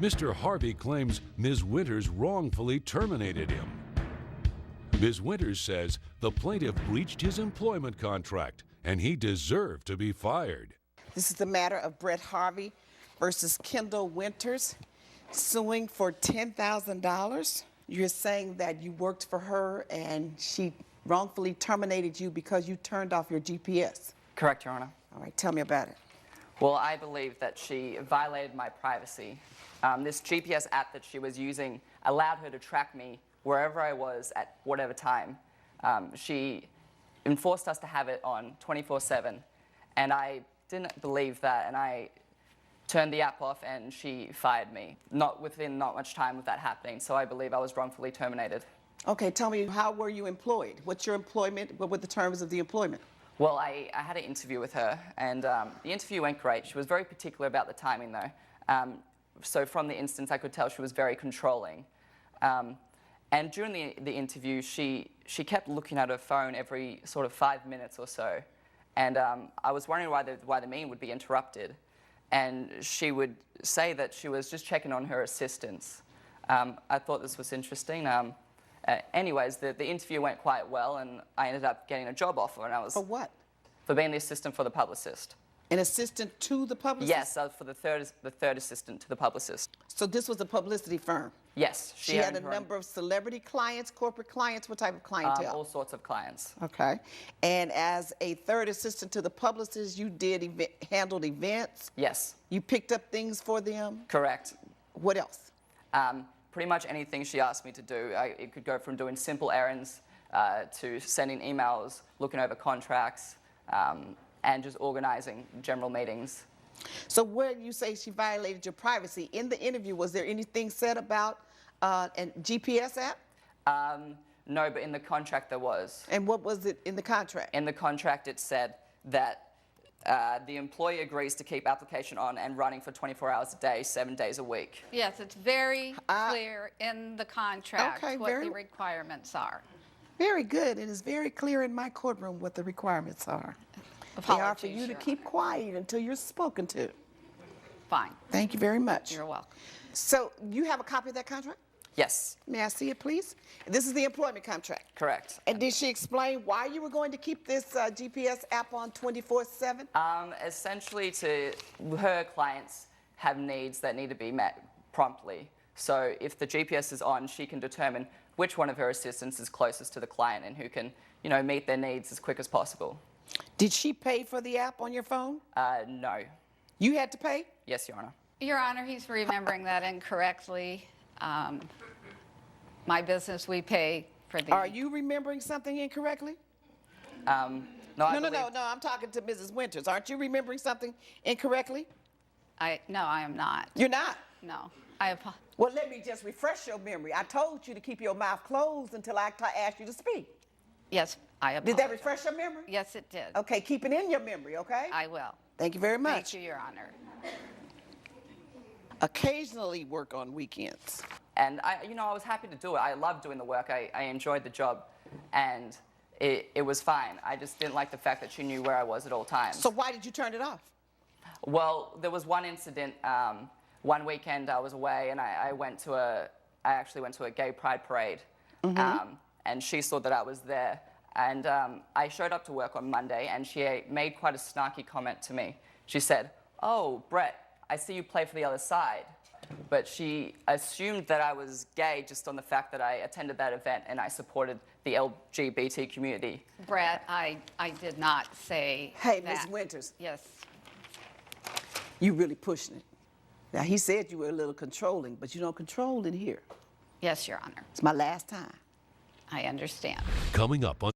Mr. Harvey claims Ms. Winters wrongfully terminated him. Ms. Winters says the plaintiff breached his employment contract and he deserved to be fired. This is the matter of Brett Harvey versus Kendall Winters suing for $10,000. You're saying that you worked for her and she wrongfully terminated you because you turned off your GPS. Correct, Your Honor. All right, tell me about it. Well, I believe that she violated my privacy. This GPS app that she was using allowed her to track me wherever I was at whatever time. She enforced us to have it on 24/7, and I didn't believe that, and I turned the app off and she fired me. Not much time of that happening, so I believe I was wrongfully terminated. Okay, tell me, how were you employed? What's your employment? What were the terms of the employment? Well, I had an interview with her, and the interview went great. She was very particular about the timing, though. So from the instance, I could tell she was very controlling. And during the interview, she kept looking at her phone every sort of 5 minutes or so. And I was wondering why the meeting would be interrupted. And she would say that she was just checking on her assistants. I thought this was interesting. Anyways, the interview went quite well, and I ended up getting a job offer. And I was For what? For being the assistant for the publicist. An assistant to the publicist? Yes, for the third assistant to the publicist. So this was a publicity firm? Yes. She had a number of celebrity clients, corporate clients, what type of clientele? All sorts of clients. Okay. And as a third assistant to the publicist, you handled events? Yes. You picked up things for them? Correct. What else? Pretty much anything she asked me to do. It could go from doing simple errands to sending emails, looking over contracts, and just organizing general meetings. So when you say she violated your privacy, in the interview, was there anything said about a GPS app? No, but in the contract there was. And what was it in the contract? In the contract it said that the employee agrees to keep application on and running for 24 hours a day, 7 days a week. Yes, it's very clear in the contract what the requirements are. Very good. It is very clear in my courtroom what the requirements are. They are for you to keep quiet until you're spoken to. Fine. Thank you very much. You're welcome. So you have a copy of that contract? Yes. May I see it, please? This is the employment contract. Correct. And did she explain why you were going to keep this GPS app on 24/7? Essentially, her clients have needs that need to be met promptly. So if the GPS is on, she can determine which one of her assistants is closest to the client and who can, meet their needs as quick as possible. Did she pay for the app on your phone? No. You had to pay? Yes, Your Honor. Your Honor, he's remembering that incorrectly. My business, we pay for the... Are you remembering something incorrectly? No, No, I'm talking to Mrs. Winters. Aren't you remembering something incorrectly? No, I am not. You're not? No. Well, let me just refresh your memory. I told you to keep your mouth closed until I asked you to speak. Yes, I apologize. Did that refresh your memory? Yes, it did. Okay, keep it in your memory, okay? I will. Thank you very much. Thank you, Your Honor. Occasionally work on weekends. And I was happy to do it. I loved doing the work. I enjoyed the job, and it was fine. I just didn't like the fact that she knew where I was at all times. So why did you turn it off? Well, there was one incident. One weekend I was away, and I actually went to a gay pride parade, and she saw that I was there. And I showed up to work on Monday, and she made quite a snarky comment to me. She said, "Oh, Brett, I see you play for the other side." But she assumed that I was gay just on the fact that I attended that event and I supported the LGBT community. Brett, I did not say Hey, that. Ms. Winters. Yes. You really pushing it. Now, he said you were a little controlling, but you don't control in here. Yes, Your Honor. It's my last time. I understand. Coming up on